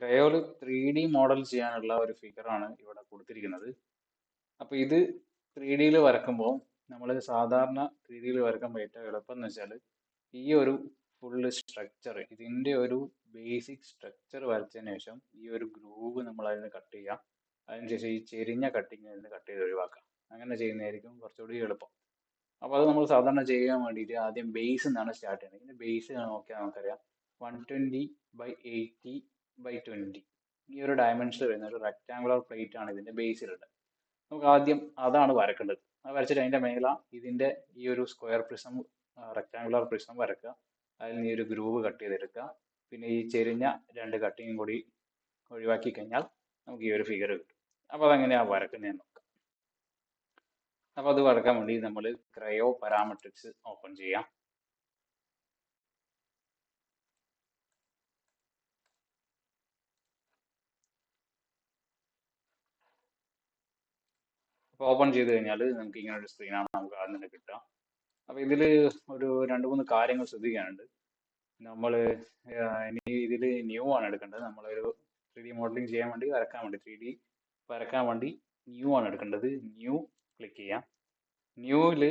ക്രയോല് 3D model ചെയ്യാനുള്ള ഒരു ഫിഗറാണ് ഇവിടെ കൊടുത്തിരിക്കുന്നത്. അപ്പോൾ ഇത് 3Dയിൽ വരക്കുമ്പോൾ നമ്മൾ സാധാരണ 3Dയിൽ വരക്കുമ്പോൾ ഏറ്റവും എളുപ്പം എന്ന് വെച്ചാൽ ഈ ഒരു ഫുള്ള് സ്ട്രക്ചർ, ഇതിൻ്റെ ഒരു ബേസിക് സ്ട്രക്ചർ വരച്ചതിന് ശേഷം ഈ ഒരു ഗ്രൂവ് നമ്മൾ അതിന് കട്ട് ചെയ്യുക. അതിനുശേഷം ഈ ചെരിഞ്ഞ കട്ടിങ് അതിന് കട്ട് ചെയ്ത് ഒഴിവാക്കുക. അങ്ങനെ ചെയ്യുന്നതായിരിക്കും കുറച്ചുകൂടി എളുപ്പം. അപ്പോൾ അത് നമ്മൾ സാധാരണ ചെയ്യാൻ വേണ്ടിയിട്ട് ആദ്യം ബേസ് എന്നാണ് സ്റ്റാർട്ട് ചെയ്യുന്നത്. ഇതിൻ്റെ ബേസ് നോക്കിയാൽ നമുക്കറിയാം 120/80/20 ഈ ഒരു ഡയമെൻഷൻ വരുന്ന ഒരു റെക്ടാങ്കുലർ പ്ലേറ്റ് ആണ് ഇതിൻ്റെ ബേസിലുള്ളത്. നമുക്ക് ആദ്യം അതാണ് വരക്കേണ്ടത്. അത് വരച്ചിട്ട് അതിൻ്റെ മേലെ ഇതിൻ്റെ ഈ ഒരു സ്ക്വയർ പ്രിസം, റെക്ടാങ്കുലർ പ്രിസം വരക്കുക. അതിൽ നിന്ന് ഈ ഒരു ഗ്രൂവ് കട്ട് ചെയ്തെടുക്കുക. പിന്നെ ഈ ചെരിഞ്ഞ രണ്ട് കട്ടിങ്ങും കൂടി ഒഴിവാക്കി കഴിഞ്ഞാൽ നമുക്ക് ഈ ഒരു ഫിഗർ കിട്ടും. അപ്പോൾ അതെങ്ങനെയാണ് വരക്കുന്നതെന്ന് നോക്കാം. അപ്പോൾ അത് വരക്കാൻ വേണ്ടി നമ്മൾ ക്രയോ പാരാമെട്രിക്സ് ഓപ്പൺ ചെയ്യാം. അപ്പോൾ ഓപ്പൺ ചെയ്ത് കഴിഞ്ഞാൽ നമുക്ക് ഇങ്ങനെ ഒരു സ്ക്രീനാണ് നമുക്ക് ആദ്യം തന്നെ കിട്ടുക. അപ്പോൾ ഇതിൽ ഒരു 2-3 കാര്യങ്ങൾ ശ്രദ്ധിക്കാനുണ്ട്. നമ്മൾ ഇനി ഇതിൽ ന്യൂ ആണ് എടുക്കേണ്ടത്. നമ്മളൊരു 3D മോഡലിംഗ് ചെയ്യാൻ വേണ്ടി വരക്കാൻ വേണ്ടി 3D വരക്കാൻ വേണ്ടി ന്യൂ ആണ് എടുക്കേണ്ടത്. ന്യൂ ക്ലിക്ക് ചെയ്യാം. ന്യൂവിൽ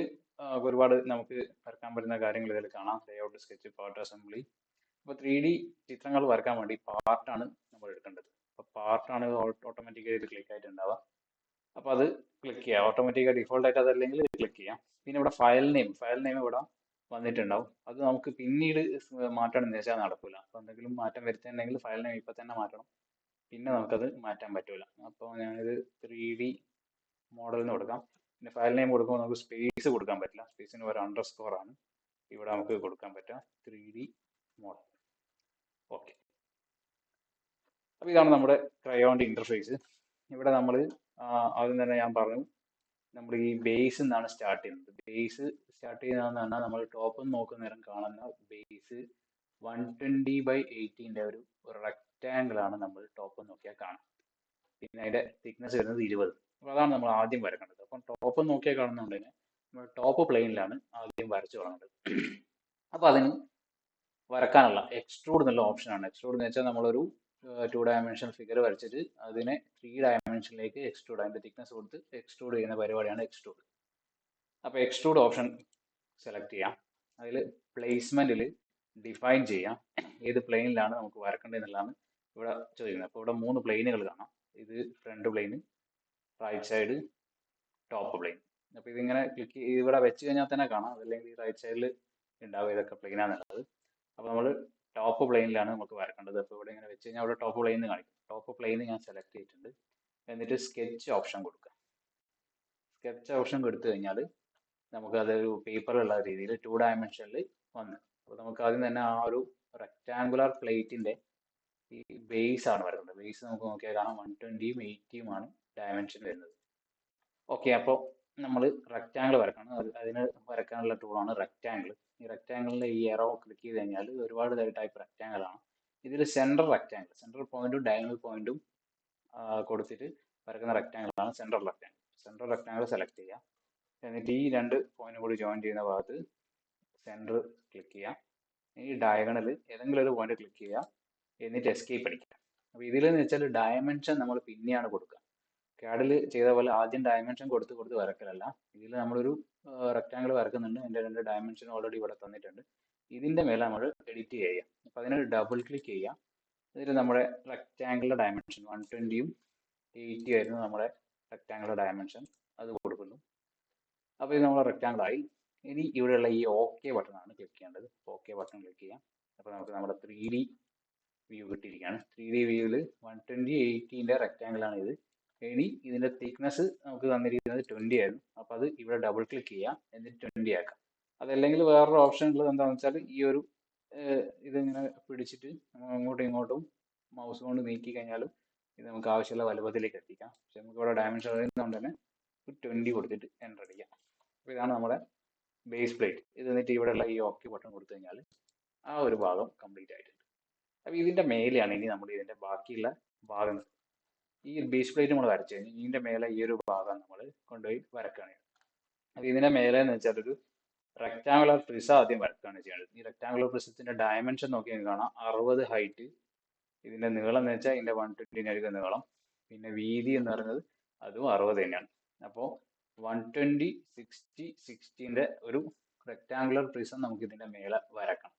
ഒരുപാട് നമുക്ക് വരക്കാൻ പറ്റുന്ന കാര്യങ്ങൾ ഇതിൽ കാണാം. Layout, sketch, part, assembly. അപ്പോൾ 3D ചിത്രങ്ങൾ വരക്കാൻ വേണ്ടി പാർട്ടാണ് നമ്മൾ എടുക്കേണ്ടത്. അപ്പോൾ പാർട്ടാണ് ഓട്ടോമാറ്റിക്കായിട്ട് ക്ലിക്ക് ആയിട്ടുണ്ടാവുക. അപ്പോൾ അത് ക്ലിക്ക് ചെയ്യാം. ഓട്ടോമാറ്റിക്കായി ഡിഫോൾട്ട് ആയിട്ട് അതല്ലെങ്കിൽ ക്ലിക്ക് ചെയ്യാം. പിന്നെ ഇവിടെ ഫയൽ നെയിം ഇവിടെ വന്നിട്ടുണ്ടാവും. അത് നമുക്ക് പിന്നീട് മാറ്റണം എന്ന് വെച്ചാൽ നടക്കില്ല. അപ്പോൾ എന്തെങ്കിലും മാറ്റം വരുത്തുന്നുണ്ടെങ്കിൽ ഫയൽ നെയിം ഇപ്പം തന്നെ മാറ്റണം. പിന്നെ നമുക്കത് മാറ്റാൻ പറ്റില്ല. അപ്പോൾ ഞാനിത് 3D മോഡലിന് കൊടുക്കാം. പിന്നെ ഫയൽ നെയിം കൊടുക്കുമ്പോൾ നമുക്ക് സ്പേസ് കൊടുക്കാൻ പറ്റില്ല. സ്പേസിന് ഒരു അണ്ടർസ്കോർ ആണ് ഇവിടെ നമുക്ക് കൊടുക്കാൻ പറ്റുക. 3D model. ഓക്കെ. അപ്പോൾ ഇതാണ് നമ്മുടെ ക്രയോണിൻ്റെ ഇൻ്റർഫേസ്. ഇവിടെ നമ്മൾ ആദ്യം തന്നെ ഞാൻ പറഞ്ഞു, നമ്മൾ ഈ ബേസ് എന്നാണ് സ്റ്റാർട്ട് ചെയ്യുന്നത്. ബേസ് സ്റ്റാർട്ട് ചെയ്യുന്നതെന്ന് പറഞ്ഞാൽ നമ്മൾ ടോപ്പ് നോക്കുന്ന നേരം കാണുന്ന ബേസ് 120/80 ഒരു റെക്റ്റാങ്കിൾ ആണ് നമ്മൾ ടോപ്പ് നോക്കിയാൽ കാണാം. പിന്നെ അതിൻ്റെ തിക്നെസ് വരുന്നത് 20. അപ്പോൾ അതാണ് നമ്മൾ ആദ്യം വരക്കേണ്ടത്. അപ്പം ടോപ്പ് നോക്കിയാൽ കാണുന്നുണ്ടെങ്കിൽ നമ്മൾ ടോപ്പ് പ്ലെയിനിലാണ് ആദ്യം വരച്ചു തുടങ്ങേണ്ടത്. അപ്പോൾ അതിന് വരക്കാനുള്ള എക്സ്ട്രൂഡ് എന്നുള്ള ഓപ്ഷനാണ്. എക്സ്ട്രൂഡ് എന്ന് വെച്ചാൽ നമ്മളൊരു 2 ഡയമെൻഷൻ ഫിഗർ വരച്ചിട്ട് അതിനെ 3 ഡയമെൻഷനിലേക്ക് എക്സ്ട്രൂഡ്, അതിൻ്റെ തിക്നെസ് കൊടുത്ത് എക്സ്ട്രൂഡ് ചെയ്യുന്ന പരിപാടിയാണ് എക്സ്ട്രൂഡ്. അപ്പോൾ എക്സ്ട്രൂഡ് ഓപ്ഷൻ സെലക്ട് ചെയ്യാം. അതിൽ പ്ലേസ്മെൻറ്റിൽ ഡിഫൈൻ ചെയ്യാം ഏത് പ്ലെയിനിലാണ് നമുക്ക് വരക്കേണ്ടത് എന്നുള്ളതാണ് ഇവിടെ ചോദിക്കുന്നത്. അപ്പോൾ ഇവിടെ 3 പ്ലെയിനുകൾ കാണാം. ഇത് front plane, right side, top plane. അപ്പോൾ ഇതിങ്ങനെ ക്ലിക്ക് ഇവിടെ വെച്ച് കഴിഞ്ഞാൽ തന്നെ കാണാം. അതല്ലെങ്കിൽ റൈറ്റ് സൈഡിൽ ഉണ്ടാവും ഏതൊക്കെ പ്ലെയിനാണെന്നുള്ളത്. അപ്പോൾ നമ്മൾ ടോപ്പ് പ്ലെയിനിലാണ് നമുക്ക് വരക്കേണ്ടത്. അപ്പോൾ ഇവിടെ ഇങ്ങനെ വെച്ച് കഴിഞ്ഞാൽ അവിടെ ടോപ്പ് പ്ലെയിൻ കാണിക്കും. ടോപ്പ് പ്ലെയിൻ ഞാൻ സെലക്ട് ചെയ്തിട്ടുണ്ട്. എന്നിട്ട് സ്കെച്ച് ഓപ്ഷൻ കൊടുക്കുക. സ്കെച്ച് ഓപ്ഷൻ കൊടുത്തു കഴിഞ്ഞാൽ നമുക്ക് അതൊരു പേപ്പറിലുള്ള രീതിയിൽ 2 ഡയമെൻഷനിൽ വന്നു. അപ്പോൾ നമുക്ക് ആദ്യം തന്നെ ആ ഒരു റെക്റ്റാങ്കുലർ പ്ലേറ്റിൻ്റെ ഈ ബേസ് ആണ് വരുന്നത്. ബേസ് നമുക്ക് നോക്കിയാൽ കാണാം 120ഉം 80ഉമാണ് ഡയമെൻഷൻ വരുന്നത്. ഓക്കെ. അപ്പോൾ നമ്മൾ റെക്റ്റാങ്കിൾ വരക്കണം. അതിന് വരക്കാനുള്ള ടൂളാണ് റെക്റ്റാങ്കിൾ. ഈ റെക്റ്റാങ്കിളിൻ്റെ ഈ എറോ ക്ലിക്ക് ചെയ്ത് കഴിഞ്ഞാൽ ഒരുപാട് ടൈപ്പ് റെക്റ്റാങ്കിൾ ആണ്. ഇതിൽ സെൻട്രൽ റെക്റ്റാങ്കിൾ, സെൻട്രൽ പോയിന്റും ഡയഗണൽ പോയിന്റും കൊടുത്തിട്ട് വരക്കുന്ന റെക്റ്റാങ്കിൾ ആണ് central rectangle. Central rectangle select ചെയ്യുക. എന്നിട്ട് ഈ 2 പോയിന്റ് കൂടി ജോയിൻ ചെയ്യുന്ന ഭാഗത്ത് സെൻറ്റർ ക്ലിക്ക് ചെയ്യുക. ഈ ഡയഗണൽ ഏതെങ്കിലും ഒരു പോയിന്റ് ക്ലിക്ക് ചെയ്യുക. എന്നിട്ട് എസ്കേപ്പ് അടിക്കുക. അപ്പോൾ ഇതിലെന്ന് വെച്ചാൽ ഡയമെൻഷൻ നമ്മൾ പിന്നെയാണ് കൊടുക്കുക. കാഡിൽ ചെയ്ത പോലെ ആദ്യം ഡയമെൻഷൻ കൊടുത്ത് വരക്കലല്ല. ഇതിൽ നമ്മളൊരു റെക്റ്റാങ്കിൾ വരക്കുന്നുണ്ട്. അതിൻ്റെ 2 ഡയമെൻഷൻ ഓൾറെഡി ഇവിടെ തന്നിട്ടുണ്ട്. ഇതിൻ്റെ മേലെ നമ്മൾ എഡിറ്റ് ചെയ്യുക. അപ്പോൾ അതിനൊരു ഡബിൾ ക്ലിക്ക് ചെയ്യുക. ഇതിൽ നമ്മുടെ റെക്റ്റാങ്കിളിൻ്റെ ഡയമെൻഷൻ 120ഉം 80 ആയിരുന്നു നമ്മുടെ റെക്റ്റാങ്കിളിൻ്റെ ഡയമെൻഷൻ. അത് കൊടുക്കുന്നു. അപ്പോൾ ഇത് നമ്മുടെ റെക്റ്റാങ്കിളായി. ഇനി ഇവിടെയുള്ള ഈ ഓക്കെ ബട്ടണാണ് ക്ലിക്ക് ചെയ്യേണ്ടത്. ഓക്കെ ബട്ടൺ ക്ലിക്ക് ചെയ്യാം. അപ്പോൾ നമുക്ക് നമ്മുടെ 3D വ്യൂ കിട്ടിയിരിക്കുകയാണ്. 3D വ്യൂവിൽ 120/80ൻ്റെ റെക്റ്റാങ്കിളാണ് ഇത്. ഇനി ഇതിൻ്റെ തിക്നെസ് നമുക്ക് തന്നിരിക്കുന്നത് 20 ആയിരുന്നു. അപ്പോൾ അത് ഇവിടെ ഡബിൾ ക്ലിക്ക് ചെയ്യാം. എന്നിട്ട് 20 ആക്കാം. അതല്ലെങ്കിൽ വേറൊരു ഓപ്ഷൻ ഉള്ളത് എന്താണെന്ന് വെച്ചാൽ ഈ ഒരു ഇതിങ്ങനെ പിടിച്ചിട്ട് അങ്ങോട്ടും ഇങ്ങോട്ടും മൗസ് കൊണ്ട് നീക്കി കഴിഞ്ഞാലും ഇത് നമുക്ക് ആവശ്യമുള്ള വലുപ്പത്തിലേക്ക് എത്തിക്കാം. പക്ഷെ നമുക്ക് ഇവിടെ ഡയമെൻഷൻ അറിയുന്നതുകൊണ്ട് തന്നെ 20 കൊടുത്തിട്ട് എൻ്റർ അടിക്കാം. അപ്പോൾ ഇതാണ് നമ്മുടെ ബേസ് പ്ലേറ്റ്. ഇത് എന്നിട്ട് ഇവിടെയുള്ള ഈ ഓക്കെ ബട്ടൺ കൊടുത്തു കഴിഞ്ഞാൽ ആ ഒരു ഭാഗം കംപ്ലീറ്റ് ആയിട്ടുണ്ട്. അപ്പോൾ ഇതിൻ്റെ മേലെയാണ് ഇനി നമ്മൾ ഇതിൻ്റെ ബാക്കിയുള്ള ഭാഗങ്ങൾ. ഈ ബേസ് പ്ലേറ്റ് നമ്മൾ വരച്ചു കഴിഞ്ഞാൽ ഇതിൻ്റെ മേലെ ഈ ഒരു ഭാഗം നമ്മൾ കൊണ്ടുപോയി വരക്കുകയാണ്. അപ്പോൾ ഇതിൻ്റെ മേലെ എന്ന് വെച്ചാൽ ഒരു റെക്റ്റാങ്കുലർ പ്രിസം ആദ്യം വരക്കുകയാണ് ചെയ്യുന്നത്. ഈ റെക്റ്റാങ്കുലർ പ്രിസത്തിൻ്റെ ഡയമെൻഷൻ നോക്കിയാൽ കാണാം 60 ഹൈറ്റ് ഇതിന്റെ നീളം എന്ന് വെച്ചാൽ ഇതിന്റെ 120 നീളം, പിന്നെ വീതി എന്ന് പറയുന്നത് അതും 60 തന്നെയാണ്. അപ്പോൾ 120, 60, 60ന്റെ ഒരു റെക്ടാങ്കുലർ പ്രിസം നമുക്ക് ഇതിന്റെ മേലെ വരക്കണം.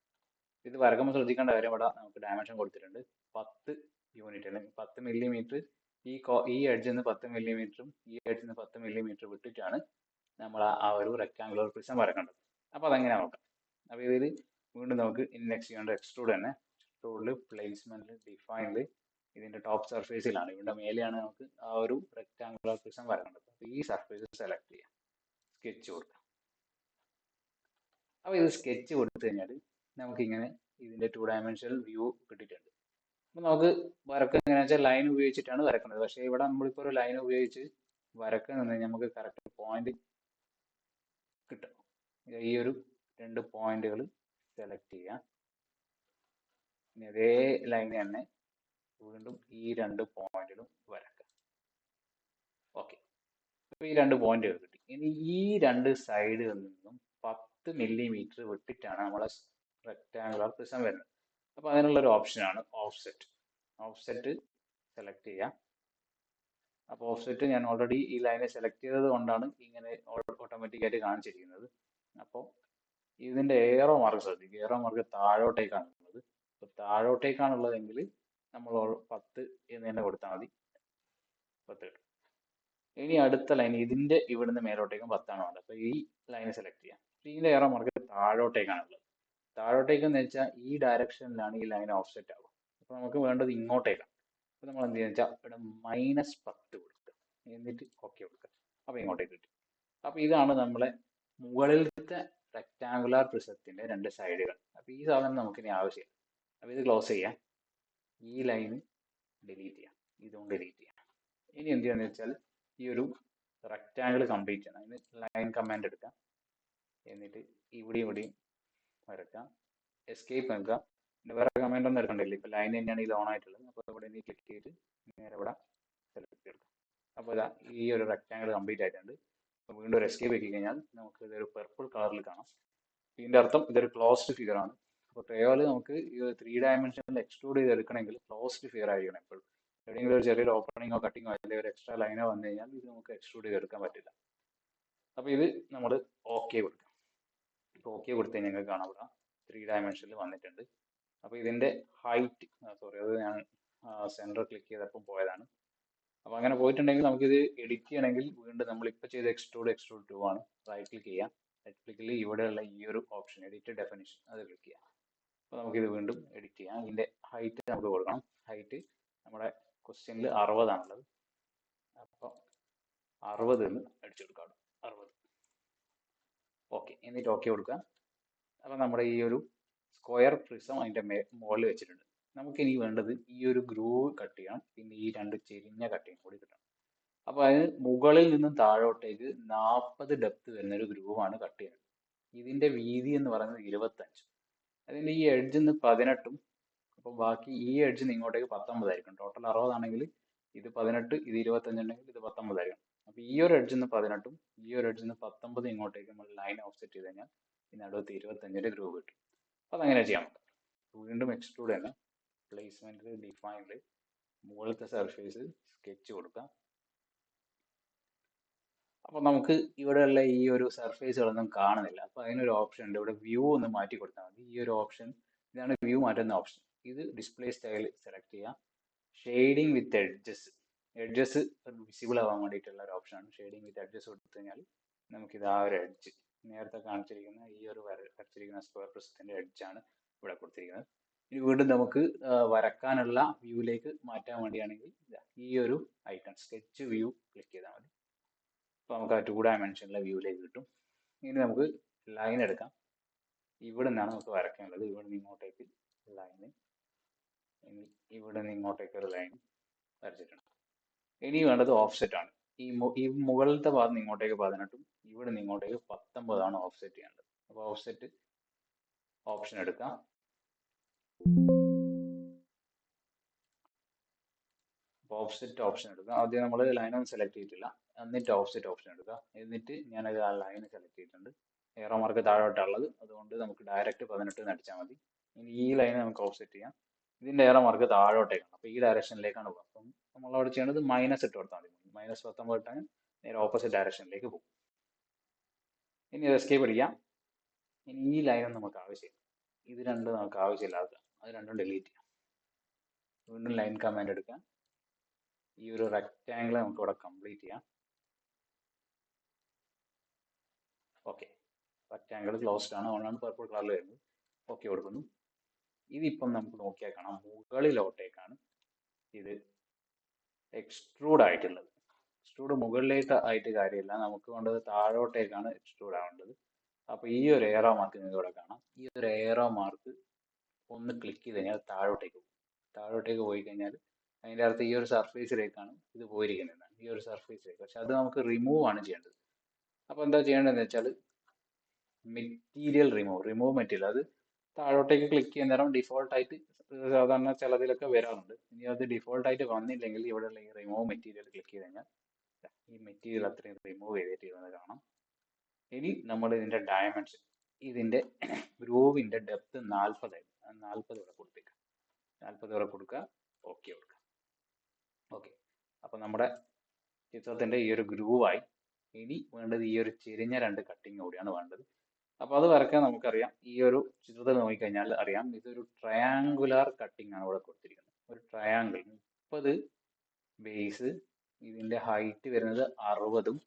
ഇത് വരക്കുമ്പോൾ ശ്രദ്ധിക്കേണ്ട കാര്യം, ഇവിടെ നമുക്ക് ഡയമെൻഷൻ കൊടുത്തിട്ടുണ്ട് 10 യൂണിറ്റ് അല്ലെങ്കിൽ 10 മില്ലിമീറ്റർ. ഈ എഡ്ജിൽ നിന്ന് 10 മില്ലിമീറ്ററും ഈ എഡ്ജിൽ നിന്ന് 10 മില്ലിമീറ്റർ വിട്ടിട്ടാണ് നമ്മൾ ആ ഒരു റെക്ടാങ്കുലർ പ്രിസം വരക്കേണ്ടത്. അപ്പോൾ അതെങ്ങനെ നോക്കാം. അപ്പോൾ ഇതിൽ വീണ്ടും നമുക്ക് നെക്സ്റ്റ് ചെയ്യേണ്ട എക്സ്ട്രൂഡ് തന്നെ. എക്സ്ട്രൂഡിൽ പ്ലേസ്മെന്റിൽ ഡിഫൈനിൽ ഇതിന്റെ ടോപ്പ് സർഫേസിലാണ്, ഇവിടെ മേലെയാണ് നമുക്ക് ആ ഒരു റെക്ടാങ്കുലർ പ്രിസം വരേണ്ടത്. അപ്പോൾ ഈ സർഫേസ് സെലക്ട് ചെയ്യാം, സ്കെച്ച് കൊടുക്കാം. അപ്പോൾ ഇത് സ്കെച്ച് കൊടുത്തു കഴിഞ്ഞാൽ നമുക്കിങ്ങനെ ഇതിന്റെ 2 ഡയമെൻഷണൽ വ്യൂ കിട്ടിയിട്ടുണ്ട്. അപ്പോൾ നമുക്ക് വരക്കുക എങ്ങനെയാണെന്ന് വെച്ചാൽ ലൈൻ ഉപയോഗിച്ചിട്ടാണ് വരക്കുന്നത്. പക്ഷേ ഇവിടെ നമ്മളിപ്പോൾ ഒരു ലൈൻ ഉപയോഗിച്ച് വരക്കുക നിന്ന് നമുക്ക് കറക്റ്റ് പോയിന്റ് കിട്ടും. ഈ ഒരു 2 പോയിന്റുകൾ സെലക്ട് ചെയ്യാം. ഇനി അതേ ലൈൻ തന്നെ വീണ്ടും ഈ 2 പോയിന്റിലും വരക്കാം. ഓക്കെ, അപ്പോൾ ഈ 2 പോയിന്റുകൾ കിട്ടി. ഇനി ഈ 2 സൈഡിൽ നിന്നും 10 മില്ലിമീറ്റർ വിട്ടിട്ടാണ് നമ്മളെ റെക്ടാങ്കുലർ പ്രിസം വരുന്നത്. അപ്പോൾ അതിനുള്ള ഒരു ഓപ്ഷനാണ് ഓഫ്സെറ്റ്. ഓഫ്സെറ്റ് സെലക്ട് ചെയ്യാം. അപ്പോൾ ഓഫ്സെറ്റ് ഞാൻ ഓൾറെഡി ഈ ലൈനെ സെലക്ട് ചെയ്തത് കൊണ്ടാണ് ഇങ്ങനെ ഓട്ടോമാറ്റിക്കായിട്ട് കാണിച്ചിരിക്കുന്നത്. അപ്പോൾ ഇതിന്റെ ഏറോ മാർക്ക് ശ്രദ്ധിക്കുക, ഏറോ മാർക്ക് താഴോട്ടേക്കാണുള്ളത്. അപ്പോൾ താഴോട്ടേക്കാണുള്ളതെങ്കിൽ നമ്മൾ 10 എന്ന് തന്നെ കൊടുത്താൽ മതി, 10 കിട്ടും. ഇനി അടുത്ത ലൈൻ ഇതിന്റെ ഇവിടുന്ന് മേലോട്ടേക്കും 10 ആണ് വേണ്ടത്. അപ്പോൾ ഈ ലൈൻ സെലക്ട് ചെയ്യാം. ഇതിന്റെ ഏറോ മാർക്ക് താഴോട്ടേക്കാണുള്ളത്. താഴോട്ടേക്ക് എന്ന് വെച്ചാൽ ഈ ഡയറക്ഷനിലാണ് ഈ ലൈൻ ഓഫ്സെറ്റ് ആവുക. അപ്പോൾ നമുക്ക് വേണ്ടത് ഇങ്ങോട്ടേക്കാണ്. അപ്പോൾ നമ്മൾ എന്ത് ചെയ്യുക വെച്ചാൽ ഇവിടെ -10 കൊടുക്കുക, എന്നിട്ട് ഓക്കെ കൊടുക്കുക. അപ്പോൾ ഇങ്ങോട്ടേക്ക് കിട്ടും. അപ്പോൾ ഇതാണ് നമ്മളെ മുകളിലത്തെ റെക്ടാങ്കുലർ പ്രിസത്തിന്റെ 2 സൈഡുകൾ. അപ്പോൾ ഈ സാധനം നമുക്കിനി ആവശ്യമില്ല. അപ്പോൾ ഇത് ക്ലോസ് ചെയ്യാം, ഈ ലൈന് ഡിലീറ്റ് ചെയ്യാം, ഇതും ഡിലീറ്റ് ചെയ്യാം. ഇനി എന്ത് ചെയ്യാന്ന് വെച്ചാൽ ഈ ഒരു റെക്ടാങ്കിൾ കംപ്ലീറ്റ് ചെയ്യണം. അതിന് ലൈൻ കമാൻഡ് എടുക്കാം, എന്നിട്ട് ഇവിടെയും വരക്കാം, എസ്കേപ്പ് നൽകാം. വേറെ കമാൻഡ് ഒന്നും എടുക്കണ്ടില്ല, ഇപ്പൊ ലൈൻ തന്നെയാണ് ഇത് ഓൺ ആയിട്ടുള്ളത്. അപ്പോൾ ഇവിടെ നിന്ന് ക്ലിക്ക് ചെയ്തിട്ട് നേരെ ഇവിടെ സെലക്ട് ചെയ്തെടുക്കാം. അപ്പോൾ ഇതാ ഈ ഒരു റെക്ടാങ്കിൾ കംപ്ലീറ്റ് ആയിട്ടുണ്ട്. വീണ്ടും ഒരു എസ്കേപ്പ് ആക്കി കഴിഞ്ഞാൽ നമുക്ക് ഇതൊരു പെർപ്പിൾ കളറിൽ കാണാം. ഇതിന്റെ അർത്ഥം ഇതൊരു ക്ലോസ്ഡ് ഫിഗർ ആണ്. അപ്പോൾ ട്രയോയിൽ നമുക്ക് ഈ 3 ഡയമെൻഷനിൽ എക്സ്ട്രൂഡ് ചെയ്ത് എടുക്കണമെങ്കിൽ ക്ലോസ്ഡ് ഫിഗർ ആയിരിക്കണം എപ്പോഴും. എവിടെയെങ്കിലും ഒരു ചെറിയൊരു ഓപ്പണിങ്ങോ കട്ടിങ്ങോ അല്ലെങ്കിൽ ഒരു എക്സ്ട്രാ ലൈനോ വന്നു കഴിഞ്ഞാൽ ഇത് നമുക്ക് എക്സ്ട്രൂഡ് ചെയ്ത് എടുക്കാൻ പറ്റില്ല. അപ്പോൾ ഇത് നമ്മൾ ഓക്കെ കൊടുക്കാം. ഇപ്പോൾ ഓക്കെ കൊടുത്തു കഴിഞ്ഞാൽ നിങ്ങൾക്ക് കാണാം ഇവിടെ 3 ഡയമെൻഷനിൽ വന്നിട്ടുണ്ട്. അപ്പോൾ ഇതിന്റെ ഹൈറ്റ്, സോറി അത് ഞാൻ സെൻറ്റർ ക്ലിക്ക് ചെയ്തപ്പോൾ പോയതാണ്. അപ്പോൾ അങ്ങനെ പോയിട്ടുണ്ടെങ്കിൽ നമുക്കിത് എഡിറ്റ് ചെയ്യണമെങ്കിൽ വീണ്ടും നമ്മളിപ്പോൾ ചെയ്ത എക്സ്ട്രൂഡ് 2 ആണ്. റൈറ്റ് ക്ലിക്ക് ചെയ്യാം, റൈറ്റ് ക്ലിക്കിൽ ഇവിടെയുള്ള ഈ ഒരു ഓപ്ഷൻ എഡിറ്റ് ഡെഫിനിഷൻ അത് ക്ലിക്ക് ചെയ്യാം. അപ്പോൾ നമുക്കിത് വീണ്ടും എഡിറ്റ് ചെയ്യാം. ഇതിന്റെ ഹൈറ്റ് നമുക്ക് കൊടുക്കണം. ഹൈറ്റ് നമ്മുടെ ക്വസ്റ്റ്യനിൽ 60 ആണുള്ളത്. അപ്പോൾ 60 എന്ന് അടിച്ചു കൊടുക്കാം, 60. ഓക്കെ, എന്നിട്ട് ഓക്കെ കൊടുക്കുക. അപ്പോൾ നമ്മുടെ ഈ ഒരു സ്ക്വയർ പ്രിസം അതിന്റെ മുകളിൽ വെച്ചിട്ടുണ്ട്. നമുക്കിനി വേണ്ടത് ഈ ഒരു ഗ്രൂവ് കട്ട് ചെയ്യണം, പിന്നെ ഈ 2 ചെരിഞ്ഞ കട്ടിങ് കൂടി കിട്ടണം. അപ്പോൾ അതിന് മുകളിൽ നിന്നും താഴോട്ടേക്ക് 40 ഡെപ്ത് വരുന്ന ഒരു ഗ്രൂവാണ് കട്ട് ചെയ്യുന്നത്. ഇതിന്റെ വീതി എന്ന് പറയുന്നത് 25. അതിന്റെ ഈ എഡ്ജിൽ നിന്ന് 18ഉം അപ്പോൾ ബാക്കി ഈ എഡ്ജിൽ നിന്ന് ഇങ്ങോട്ടേക്ക് 19 ആയിരിക്കും. ടോട്ടൽ 60 ആണെങ്കിൽ ഇത് 18, ഇത് 25 ഉണ്ടെങ്കിൽ ഇത് 19 ആയിരിക്കും. അപ്പോൾ ഈ ഒരു എഡ്ജിൽ നിന്ന് 18ഉം ഈ ഒരു എഡ്ജിൽ നിന്ന് 19 ഇങ്ങോട്ടേക്ക് നമ്മൾ ലൈൻ ഓഫ്സെറ്റ് ചെയ്ത് കഴിഞ്ഞാൽ ഇതിനടുത്ത് 25ന്റെ ഗ്രൂവ് കിട്ടും. അപ്പോൾ അതങ്ങനെ ചെയ്യാം. വീണ്ടും എക്സ്ട്രൂഡ് തന്നെ, പ്ലേസ്മെന്റിൽ ഡിഫൈനിൽ മുകളിലത്തെ സർഫേസ് സ്കെച്ച് കൊടുക്കാം. അപ്പോൾ നമുക്ക് ഇവിടെയുള്ള ഈ ഒരു സർഫേസുകളൊന്നും കാണുന്നില്ല. അപ്പോൾ അതിനൊരു ഓപ്ഷൻ ഉണ്ട്, ഇവിടെ വ്യൂ ഒന്ന് മാറ്റി കൊടുത്താൽ മതി. ഈ ഒരു ഓപ്ഷൻ ഇതാണ് വ്യൂ മാറ്റുന്ന ഓപ്ഷൻ. ഇത് ഡിസ്പ്ലേ സ്റ്റൈൽ സെലക്ട് ചെയ്യാം. ഷെയ്ഡിങ് വിത്ത് എഡ്ജസ്, എഡ്ജസ് വിസിബിൾ ആവാൻ വേണ്ടിയിട്ടുള്ള ഒരു ഓപ്ഷനാണ്. ഷെയ്ഡിങ് വിത്ത് എഡ്ജസ് കൊടുത്തു കഴിഞ്ഞാൽ നമുക്കിത് ആ ഒരു എഡ്ജ് നേരത്തെ കാണിച്ചിരിക്കുന്ന ഈ ഒരു വരച്ചിരിക്കുന്ന സ്ക്വയർ പ്രിസത്തിന്റെ എഡ്ജാണ് ഇവിടെ കൊടുത്തിരിക്കുന്നത്. ഇനി വീണ്ടും നമുക്ക് വരക്കാനുള്ള വ്യൂയിലേക്ക് മാറ്റാൻ വേണ്ടിയാണെങ്കിൽ ഈ ഒരു ഐക്കൺ സ്കെച്ച് വ്യൂ ക്ലിക്ക് ചെയ്താൽ മതി. അപ്പോൾ നമുക്ക് ആ 2 ഡയമെൻഷനിലെ വ്യൂയിലേക്ക് കിട്ടും. ഇനി നമുക്ക് ലൈൻ എടുക്കാം. ഇവിടെ നിന്നാണ് നമുക്ക് വരയ്ക്കേണ്ടത്. ഇവിടെ നിന്ന് ഇങ്ങോട്ടേക്ക് ലൈന്, ഇനി ഇവിടെ നിന്ന് ഇങ്ങോട്ടേക്ക് ഒരു ലൈൻ വരച്ചിട്ടുണ്ട്. ഇനി വേണ്ടത് ഓഫ്സെറ്റ് ആണ്. ഈ മുകളിലത്തെ ഭാഗത്ത് ഇങ്ങോട്ടേക്ക് 18ഉം ഇവിടെ നിന്ന് ഇങ്ങോട്ടേക്ക് 19ആണ് ഓഫ്സെറ്റ് ചെയ്യേണ്ടത്. അപ്പോൾ ഓഫ്സെറ്റ് ഓപ്ഷൻ എടുക്കാം. ഓഫ്സെറ്റ് ഓപ്ഷൻ എടുക്കുക. ആദ്യം നമ്മൾ ലൈനൊന്നും സെലക്ട് ചെയ്തിട്ടില്ല, എന്നിട്ട് ഓഫ്സെറ്റ് ഓപ്ഷൻ എടുക്കുക. എന്നിട്ട് ഞാനത് ആ ലൈൻ സെലക്ട് ചെയ്തിട്ടുണ്ട്. ഏറോ മാർക്ക് താഴോട്ടുള്ളത്, അതുകൊണ്ട് നമുക്ക് ഡയറക്റ്റ് 18 അടിച്ചാൽ മതി. ഇനി ഈ ലൈൻ നമുക്ക് ഓഫ്സെറ്റ് ചെയ്യാം. ഇതിന്റെ ഏറോ മാർക്ക് താഴോട്ടേക്കാണ്. അപ്പോൾ ഈ ഡയറക്ഷനിലേക്കാണ് പോകുക. അപ്പം നമ്മൾ അവിടെ ചെയ്യേണ്ടത് മൈനസ് ഇട്ട് കൊടുത്താൽ മതി. -19 ഇട്ടാൽ നേരെ ഓപ്പോസിറ്റ് ഡയറക്ഷനിലേക്ക് പോകും. ഇനി എസ്കേപ്പ് അടിക്കാം. ഇനി ഈ ലൈനൊന്നും നമുക്ക് ആവശ്യമില്ല. ഇത് രണ്ടും നമുക്ക് ആവശ്യമില്ലാത്ത, അത് രണ്ടും ഡിലീറ്റ് ചെയ്യാം. വീണ്ടും ലൈൻ കമാൻഡ് എടുക്കാം. ഈ ഒരു റെക്റ്റാങ്കിൾ നമുക്ക് ഇവിടെ കംപ്ലീറ്റ് ചെയ്യാം. ഓക്കെ, റെക്റ്റാങ്കിൾ ക്ലോസ്ഡ് ആണ്, അതുകൊണ്ടാണ് പർപ്പിൾ കളറിൽ വരുന്നത്. ഓക്കെ കൊടുക്കുന്നു. ഇതിപ്പം നമുക്ക് നോക്കിയാൽ കാണാം മുകളിലോട്ടേക്കാണ് ഇത് എക്സ്ട്രൂഡ് ആയിട്ടുള്ളത്. എക്സ്ട്രൂഡ് മുകളിലേക്ക് ആയിട്ട് കാര്യമില്ല, നമുക്ക് വേണ്ടത് താഴോട്ടേക്കാണ് എക്സ്ട്രൂഡ് ആവേണ്ടത്. അപ്പോൾ ഈ ഒരു ഏറോ മാർക്ക് നിങ്ങൾക്ക് ഇവിടെ കാണാം. ഈ ഒരു ഏറോ മാർക്ക് ഒന്ന് ക്ലിക്ക് ചെയ്ത് കഴിഞ്ഞാൽ താഴോട്ടേക്ക് പോകും. താഴോട്ടേക്ക് പോയി കഴിഞ്ഞാൽ അതിൻ്റെ അർത്ഥം ഈ ഒരു സർഫേസിലേക്കാണ് ഇത് പോയിരിക്കുന്നത്, ഈ ഒരു സർഫേസിലേക്ക്. പക്ഷെ അത് നമുക്ക് റിമൂവ് ആണ് ചെയ്യേണ്ടത്. അപ്പോൾ എന്താ ചെയ്യേണ്ടതെന്ന് വെച്ചാൽ മെറ്റീരിയൽ റിമൂവ് മെറ്റീരിയൽ, അത് താഴോട്ടേക്ക് ക്ലിക്ക് ചെയ്യുന്ന നേരം ഡിഫോൾട്ടായിട്ട് സാധാരണ ചിലതിലൊക്കെ വരാറുണ്ട്. ഇനി അത് ഡിഫോൾട്ടായിട്ട് വന്നില്ലെങ്കിൽ ഇവിടെയുള്ള ഈ റിമൂവ് മെറ്റീരിയൽ ക്ലിക്ക് ചെയ്ത് കഴിഞ്ഞാൽ ഈ മെറ്റീരിയൽ അത്രയും റിമൂവ് ചെയ്തിട്ട് കാണാം. ഇനി നമ്മൾ ഇതിൻ്റെ ഡയമെൻഷൻ, ഇതിൻ്റെ ഗ്രൂവിൻ്റെ ഡെപ്ത് 40 ഇവിടെ കൊടുത്തേക്കാം. 40 ഇവിടെ കൊടുക്കുക. ഓക്കെ കൊടുക്കുക. ഓക്കെ, അപ്പോൾ നമ്മുടെ ചിത്രത്തിൻ്റെ ഈ ഒരു ഗ്രൂവായി. ഇനി വേണ്ടത് ഈ ഒരു ചെരിഞ്ഞ 2 കട്ടിങ് കൂടിയാണ് വേണ്ടത്. അപ്പോൾ അത് വരയ്ക്കാൻ നമുക്കറിയാം. ഈ ഒരു ചിത്രത്തിൽ നോക്കിക്കഴിഞ്ഞാൽ അറിയാം, ഇതൊരു ട്രയാങ്കുലാർ കട്ടിങ് ആണ് ഇവിടെ കൊടുത്തിരിക്കുന്നത്. ഒരു ട്രയാങ്കിൾ 30 ബേസ്, ഇതിൻ്റെ ഹൈറ്റ് വരുന്നത് 60ഉം,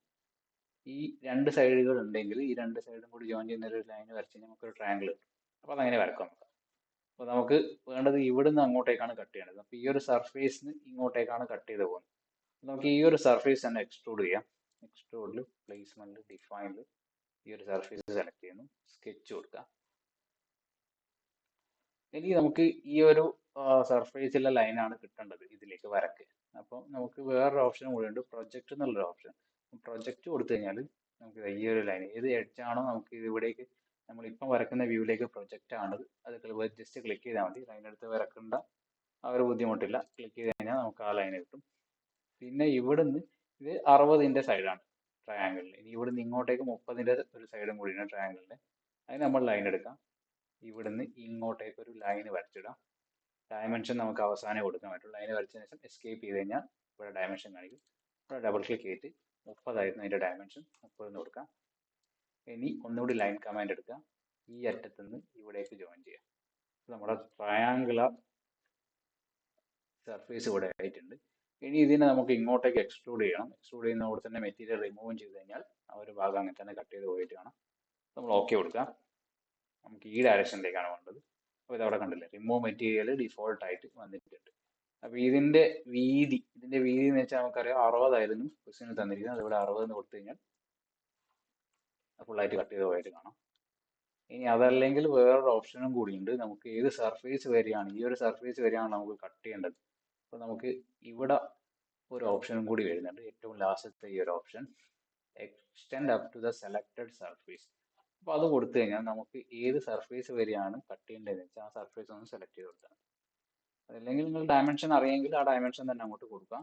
ഈ 2 സൈഡുകൾ ഉണ്ടെങ്കിൽ ഈ 2 സൈഡും കൂടി ജോയിൻ ചെയ്യുന്ന ഒരു ലൈൻ വരച്ച് കഴിഞ്ഞാൽ നമുക്കൊരു ട്രയാങ്കിൾ കിട്ടും. അപ്പോൾ അതങ്ങനെ വരക്കാം നമുക്ക്. അപ്പോൾ നമുക്ക് വേണ്ടത് ഇവിടുന്ന് അങ്ങോട്ടേക്കാണ് കട്ട് ചെയ്യേണ്ടത്. അപ്പോൾ ഈ ഒരു സർഫേസിന് ഇങ്ങോട്ടേക്കാണ് കട്ട് ചെയ്ത് പോകുന്നത്. നമുക്ക് ഈ ഒരു സർഫേസ് തന്നെ എക്സ്ട്രൂഡ് ചെയ്യാം. എക്സ്ട്രൂഡിൽ പ്ലേസ്മെന്റ് ഡിഫൈനിൽ ഈ ഒരു സർഫേസ് സെലക്ട് ചെയ്യുന്നു, സ്കെച്ച് കൊടുക്കുക. ഇനി നമുക്ക് ഈ ഒരു സർഫേസിലെ ലൈനാണ് കിട്ടേണ്ടത് ഇതിലേക്ക് വരക്ക്. അപ്പോൾ നമുക്ക് വേറൊരു ഓപ്ഷൻ കൂടി ഉണ്ട്, പ്രൊജക്റ്റ് എന്നുള്ളൊരു ഓപ്ഷൻ. പ്രൊജക്റ്റ് കൊടുത്തു കഴിഞ്ഞാൽ നമുക്ക് ഈ ഒരു ലൈൻ ഏത് എഡ്ജാണോ നമുക്ക് ഇവിടേക്ക് നമ്മളിപ്പം വരക്കുന്ന വ്യൂവിലേക്ക് പ്രൊജക്റ്റ് ആണത്, അത് ജസ്റ്റ് ക്ലിക്ക് ചെയ്താൽ മതി. ലൈനെടുത്ത് വരക്കേണ്ട ആ ഒരു ബുദ്ധിമുട്ടില്ല. ക്ലിക്ക് ചെയ്ത് കഴിഞ്ഞാൽ നമുക്ക് ആ ലൈൻ കിട്ടും. പിന്നെ ഇവിടുന്ന് ഇത് 60ന്റെ സൈഡാണ് ട്രയാങ്കിളിൽ. ഇനി ഇവിടുന്ന് ഇങ്ങോട്ടേക്ക് 30ന്റെ ഒരു സൈഡും കൂടിയാണ് ട്രയാങ്കിളിൻ്റെ. അതിന് നമ്മൾ ലൈൻ എടുക്കാം. ഇവിടുന്ന് ഇങ്ങോട്ടേക്ക് ഒരു ലൈൻ വരച്ചിടാം. ഡയമെൻഷൻ നമുക്ക് അവസാനം കൊടുക്കാൻ പറ്റും. ലൈൻ വരച്ചതിന് ശേഷം എസ്കേപ്പ് ചെയ്ത് കഴിഞ്ഞാൽ ഇവിടെ ഡയമെൻഷൻ കാണിക്കും. ഇവിടെ ഡബിൾ ക്ലിക്ക് ചെയ്തിട്ട് 30 ആയിരുന്നു അതിൻ്റെ ഡയമെൻഷൻ, 30 എന്ന് കൊടുക്കാം. ഇനി ഒന്നുകൂടി ലൈൻ കമാൻഡ് എടുക്കുക. ഈ അറ്റത്ത് നിന്ന് ഇവിടേക്ക് ജോയിൻ ചെയ്യാം. നമ്മുടെ ട്രയാങ്കുലർ സർഫേസ് ഇവിടെ ആയിട്ടുണ്ട്. ഇനി ഇതിനെ നമുക്ക് ഇങ്ങോട്ടേക്ക് എക്സ്ട്രൂഡ് ചെയ്യണം. എക്സ്ട്രൂഡ് ചെയ്യുന്നതോടെ തന്നെ മെറ്റീരിയൽ റിമൂവും ചെയ്ത് കഴിഞ്ഞാൽ ആ ഒരു ഭാഗം അങ്ങനെ തന്നെ കട്ട് ചെയ്ത് പോയിട്ട് കാണാം. നമ്മൾ ഓക്കെ കൊടുക്കാം. നമുക്ക് ഈ ഡയറക്ഷനിലേക്കാണ് വേണ്ടത്. അപ്പോൾ ഇതവിടെ കണ്ടില്ലേ, റിമൂവ് മെറ്റീരിയൽ ഡിഫോൾട്ട് ആയിട്ട് വന്നിട്ടുണ്ട്. അപ്പോൾ ഇതിൻ്റെ വീതി എന്ന് വെച്ചാൽ നമുക്കറിയാം 60 ആയിരുന്നു ക്വസ്റ്റ്യനിൽ തന്നിരിക്കുന്നത്. അതിവിടെ 60 എന്ന് കൊടുത്തു കഴിഞ്ഞാൽ ഫുള്ളായിട്ട് കട്ട് ചെയ്ത് പോയിട്ട് കാണാം. ഇനി അതല്ലെങ്കിൽ വേറൊരു ഓപ്ഷനും കൂടിയുണ്ട്. നമുക്ക് ഏത് സർഫേസ് വരെയാണ്, ഈ ഒരു സർഫേസ് വരെയാണ് നമുക്ക് കട്ട് ചെയ്യേണ്ടത്. അപ്പോൾ നമുക്ക് ഇവിടെ ഒരു ഓപ്ഷനും കൂടി വരുന്നുണ്ട്, ഏറ്റവും ലാസ്റ്റത്തെ ഈ ഒരു option, extend up to the selected surface. അപ്പോൾ അത് കൊടുത്തു കഴിഞ്ഞാൽ നമുക്ക് ഏത് സർഫേസ് വരെയാണ് കട്ട് ചെയ്യേണ്ടതെന്ന് വെച്ചാൽ ആ സർഫേസ് ഒന്ന് സെലക്ട് ചെയ്ത് കൊടുത്താൽ. അതല്ലെങ്കിൽ നിങ്ങൾ ഡയമെൻഷൻ അറിയെങ്കിൽ ആ ഡയമെൻഷൻ തന്നെ അങ്ങോട്ട് കൊടുക്കാം.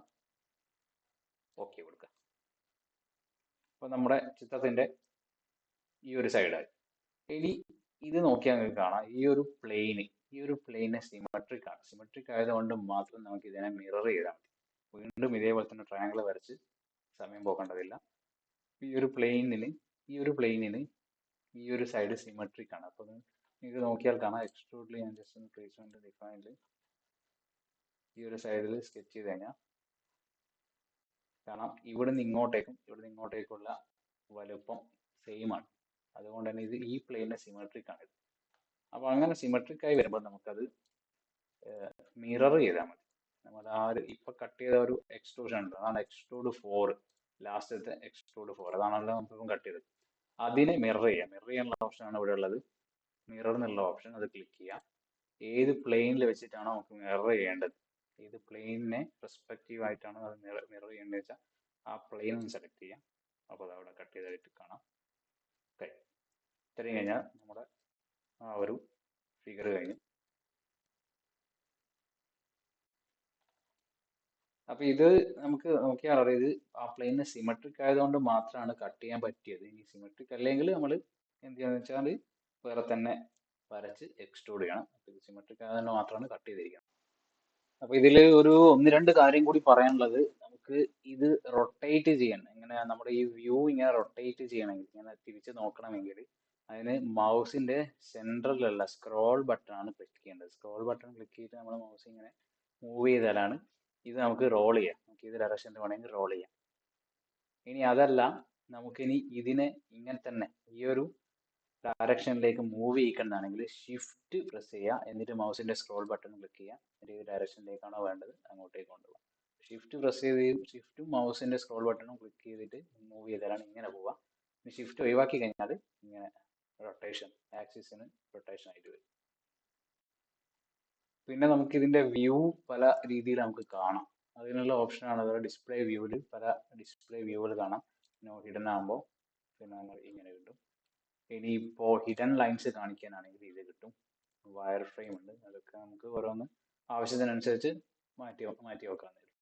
ഓക്കെ കൊടുക്കുക. അപ്പോൾ നമ്മുടെ ചിത്രത്തിൻ്റെ ഈ ഒരു സൈഡായി. ഇനി ഇത് നോക്കിയാൽ നിങ്ങൾക്ക് കാണാം, ഈ ഒരു പ്ലെയിന് സിമെട്രിക് ആണ്. സിമെട്രിക് ആയതുകൊണ്ട് മാത്രം നമുക്ക് ഇതിനെ മിറർ ചെയ്താൽ മതി. വീണ്ടും ഇതേപോലെ തന്നെ ട്രയാങ്കിൾ വരച്ച് സമയം പോക്കേണ്ടതില്ല. ഈ ഒരു പ്ലെയിനിന് ഈ ഒരു സൈഡ് സിമെട്രിക് ആണ്. അപ്പോൾ നിങ്ങൾക്ക് നോക്കിയാൽ കാണാം, എക്സ്ട്രൂഡിൽ ഞാൻ ജസ്റ്റ് പ്ലേസ്മെന്റ് ഡിഫൈനിൽ ഈ ഒരു സൈഡിൽ സ്കെച്ച് ചെയ്ത് കഴിഞ്ഞാൽ കാണാം, ഇവിടുന്ന് ഇങ്ങോട്ടേക്കുള്ള വലുപ്പം സെയിം ആണ്. അതുകൊണ്ട് തന്നെ ഇത് ഈ പ്ലെയിനിന് സിമെട്രിക് ആണ്. അപ്പോൾ അങ്ങനെ സിമെട്രിക് ആയി വരുമ്പോൾ നമുക്കത് മിറർ ചെയ്താൽ മതി. നമ്മൾ ആ ഒരു ഇപ്പൊ കട്ട് ചെയ്ത ഒരു എക്സ്ട്രൂഷൻ ഉണ്ട്, അതാണ് എക്സ്ട്രൂഡ് 4, ലാസ്റ്റത്തെ എക്സ്ട്രൂഡ് 4, അതാണല്ലോ നമുക്കിപ്പം കട്ട് ചെയ്തത്. അതിനെ മിറർ ചെയ്യാനുള്ള ഓപ്ഷനാണ് ഇവിടെ ഉള്ളത്. മിറർ എന്നുള്ള ഓപ്ഷൻ, അത് ക്ലിക്ക് ചെയ്യാം. ഏത് പ്ലെയിനിൽ വെച്ചിട്ടാണോ നമുക്ക് മിറർ ചെയ്യേണ്ടത്, ഏത് പ്ലെയിനിനെ റെസ്പെക്റ്റീവ് ആയിട്ടാണോ അത് മിറർ ചെയ്യേണ്ടത് വെച്ചാൽ ആ പ്ലെയിൻ ഒന്ന് സെലക്ട് ചെയ്യാം. അപ്പോൾ അതവിടെ കട്ട് ചെയ്തായിട്ട് കാണാം. ഓക്കെ, ഇത്രയും കഴിഞ്ഞാൽ നമ്മുടെ ആ ഒരു ഫിഗർ കഴിഞ്ഞു. അപ്പോൾ ഇത് നമുക്ക് നോക്കിയാൽ അറിയാം, ഇത് ആ പ്ലെയിന് സിമെട്രിക് ആയതുകൊണ്ട് മാത്രമാണ് കട്ട് ചെയ്യാൻ പറ്റിയത്. ഇനി സിമെട്രിക് അല്ലെങ്കിൽ നമ്മൾ എന്ത് ചെയ്യാന്ന് വെച്ചാൽ വേറെ തന്നെ വരച്ച് എക്സ്ട്രൂഡ് ചെയ്യണം. അപ്പോൾ ഇത് സിമെട്രിക് ആയതുകൊണ്ട് മാത്രമാണ് കട്ട് ചെയ്തിരിക്കുന്നത്. അപ്പൊ ഇതിൽ ഒരു ഒന്ന് രണ്ട് കാര്യം കൂടി പറയാനുള്ളത്, നമുക്ക് ഇത് റൊട്ടേറ്റ് ചെയ്യണം. ഇങ്ങനെ നമ്മുടെ ഈ വ്യൂ ഇങ്ങനെ റൊട്ടേറ്റ് ചെയ്യണമെങ്കിൽ, ഇങ്ങനെ തിരിച്ച് നോക്കണമെങ്കിൽ അതിന് മൗസിന്റെ സെൻട്രലിലുള്ള സ്ക്രോൾ ബട്ടൺ ആണ് ക്ലിക്ക് ചെയ്യേണ്ടത്. സ്ക്രോൾ ബട്ടൺ ക്ലിക്ക് ചെയ്തിട്ട് നമ്മൾ മൗസ് ഇങ്ങനെ മൂവ് ചെയ്താലാണ് ഇത് നമുക്ക് റോൾ ചെയ്യാം. നമുക്ക് ഇത് ഡയറക്ഷനിൽ വേണമെങ്കിൽ റോൾ ചെയ്യാം. ഇനി അതല്ല, നമുക്കിനി ഇതിനെ ഇങ്ങനെ തന്നെ ഈ ഒരു ഡയറക്ഷനിലേക്ക് മൂവ് ചെയ്യിക്കുന്നതാണെങ്കിൽ ഷിഫ്റ്റ് പ്രസ് ചെയ്യുക, എന്നിട്ട് മൗസിന്റെ സ്ക്രോൾ ബട്ടൺ ക്ലിക്ക് ചെയ്യുക, എന്നിട്ട് ഏത് ഡയറക്ഷനിലേക്കാണോ വേണ്ടത് അങ്ങോട്ടേക്ക് കൊണ്ടുപോകാം. ഷിഫ്റ്റ് പ്രസ് ചെയ്ത് ഷിഫ്റ്റും മൗസിന്റെ സ്ക്രോൾ ബട്ടണും ക്ലിക്ക് ചെയ്തിട്ട് മൂവ് ചെയ്താലാണ് ഇങ്ങനെ പോവുക. ഷിഫ്റ്റ് ഒഴിവാക്കി കഴിഞ്ഞാൽ ഇങ്ങനെ റൊട്ടേഷൻ, ആക്സിസിന് റൊട്ടേഷൻ ആയിട്ട് വരും. പിന്നെ നമുക്ക് ഇതിന്റെ വ്യൂ പല രീതിയിൽ നമുക്ക് കാണാം. അതിനുള്ള ഓപ്ഷനാണ് അതുപോലെ ഡിസ്പ്ലേ വ്യൂവിൽ പല ഡിസ്പ്ലേ വ്യൂകൾ കാണാം. ഹിഡൻ ആകുമ്പോൾ പിന്നെ നമ്മൾ ഇങ്ങനെ കിട്ടും. ഇനിയിപ്പോൾ ഹിഡൻ ലൈൻസ് കാണിക്കാനാണെങ്കിൽ ഇത് കിട്ടും. വയർ ഫ്രെയിം ഉണ്ട്, അതൊക്കെ നമുക്ക് ഓരോന്ന് ആവശ്യത്തിനനുസരിച്ച് മാറ്റി വെക്കാം.